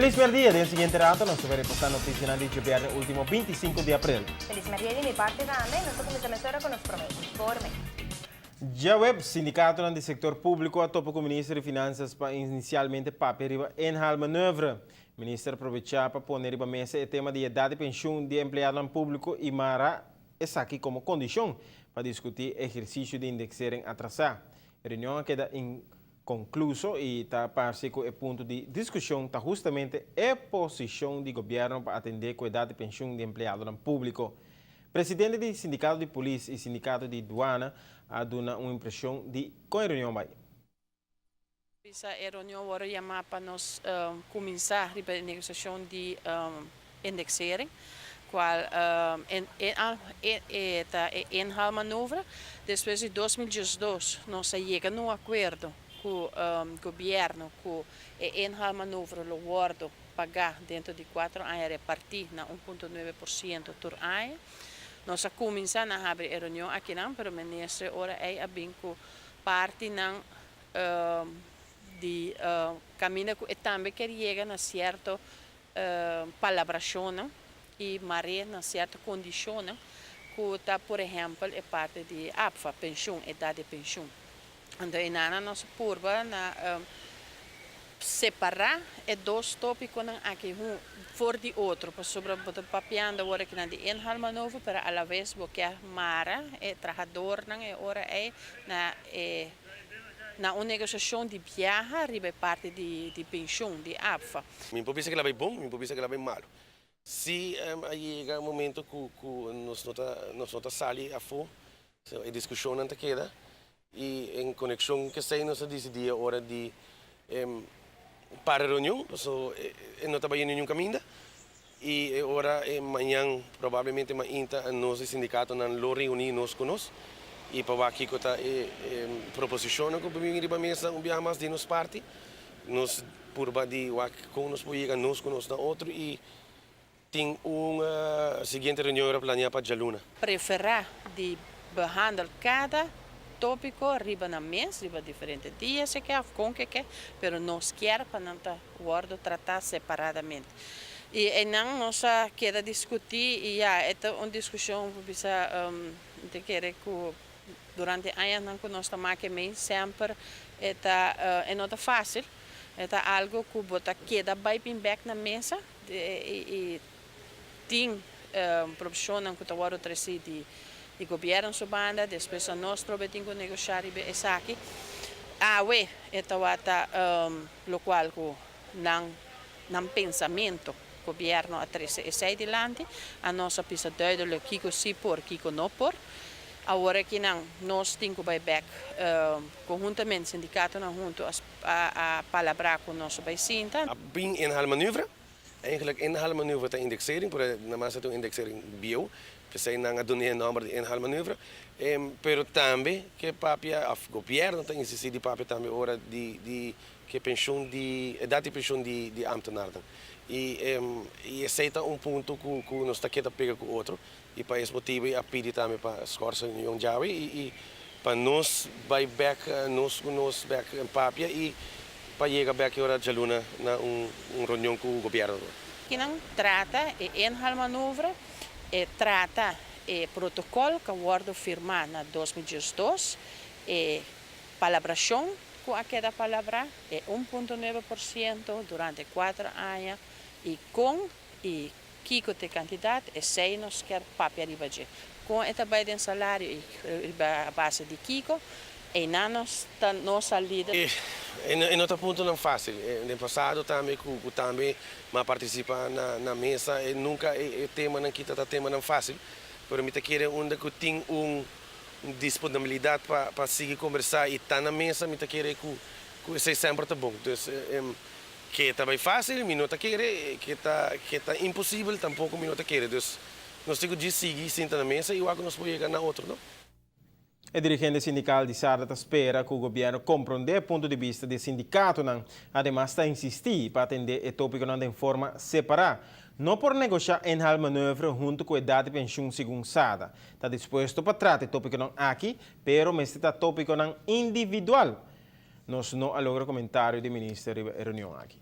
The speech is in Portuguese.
Feliz merdia, del siguiente rato nos vai reportar notícias na Rede Governo último 25 de abril. Feliz merdia de mi parte também, nós começamos agora com os promessas. Informe. Já o sindicato do setor público a topo com o ministro de Finanças para inicialmente papel em hal manobra. O ministro aproveitou para pôr na mesa o tema de idade de pensão de empregado público e mara essa aqui como condição para discutir exercício de indexering atrasado. A reunião queda inconcluso e está parece que o ponto de discussão está justamente a posição do governo para atender com a idade de pensão de empregado público. Presidente do Sindicato de Polícia e Sindicato de Aduana a dado uma impressão de com a reunião vai. Essa reunião agora chama para nós começar a negociação de indexering, qual é a manobra. Depois de 2012, nós chegamos a um acordo com o governo que a manobra lo guardo pagar dentro de 4 anos, repartir na 1,9% por ano. Nós começamos a abrir a reunião aqui, mas o ministro agora é bem parte de caminho que também quer chegar a certa palabração e maré na certa condição que está, por exemplo, é parte de APFA, pensão, idade de pensão. Então, nós purba na separar dois tópicos aqui fora de outro, para sobre o papiando agora que na de enhalma novo para a la vez porque a mara é trabalhador não é hora é na uma negociação de viagem ribe parte de pensão de APFA. Mi pensa que ela vai bom, mi pensa que ela vai malo. Se chega um momento que nós nota sali a fo, a discussão não queda e em conexão que sei nós decidir a hora de para a reunião, não estava em nenhum caminho e agora amanhã provavelmente a nosso sindicato não reunir nós conosco e para aqui que está proposição que para mim mesa um dia mais de nos parte nós por de com nós poder nós conosco na outro e tem uma seguinte reunião planeada para Jaluna. Preferar de behandlar cada tópico riba na mesa, riba diferentes dias, se quer, com que quer, mas nós quer para não guardo tratar separadamente. E não nós quer discutir e é uma discussão que bisa de querer que durante anos não nós estamos aqui sempre é não fácil, é algo que bota queda bem back na mesa e tem profissional que está agora de governo sua banda, depois nós trabalhamos com negociar isso aqui. Ué, o qual não pensamento o governo a trazer isso adiante, a nossa pista duidelijk kiko sim por, kiko não por. Agora que não, nós temos que back conjuntamente sindicato não junto a palavra com nosso baicinta. Bem em hal maneuver, eigenlijk in hal maneuver te indexering, por na massa te indexering bio. Que sei não a donia número de enhal maneuver, pero também que papia o governo tem insistido papia também hora de que pensão de idade de pensão de ambtenaren e aceita ponto que nós está aqui pega com outro e para esse motivo a pedir também para escorça união jawi e para nós vai back nós back papia e para chegar back hora de Jaluna na reunião com o governo. Que não trata enhal maneuver trata o protocolo que o Word firmou em 2012, palabração com aquela palavra é 1,9% durante 4 anos e com e Kiko de candidato é 6 nós quer papel de com esta bem salário e a base de Kiko e nós nossa líder. Em outro ponto não fácil. No passado também mas participar na mesa e nunca é tema não quita tema não fácil. Pero me querer onde que tem disponibilidade para seguir conversar e estar na mesa me querer que isso sempre tá bom. Então que está bem fácil, me não querer que tá impossível tampouco me não querer. Então nós temos de seguir sentar na mesa e o que nós podemos chegar na outro, não? O dirigente sindical de Sarda espera que o governo compreenda o ponto de vista do sindicato, además está insistir para atender o tópico de forma separada, não por negociar em hal maneuver junto com a idade de pensão segundo Sada. Está disposto para tratar o tópico aqui, mas está tópico individual. Nós não alogra comentário do ministro da reunião aqui.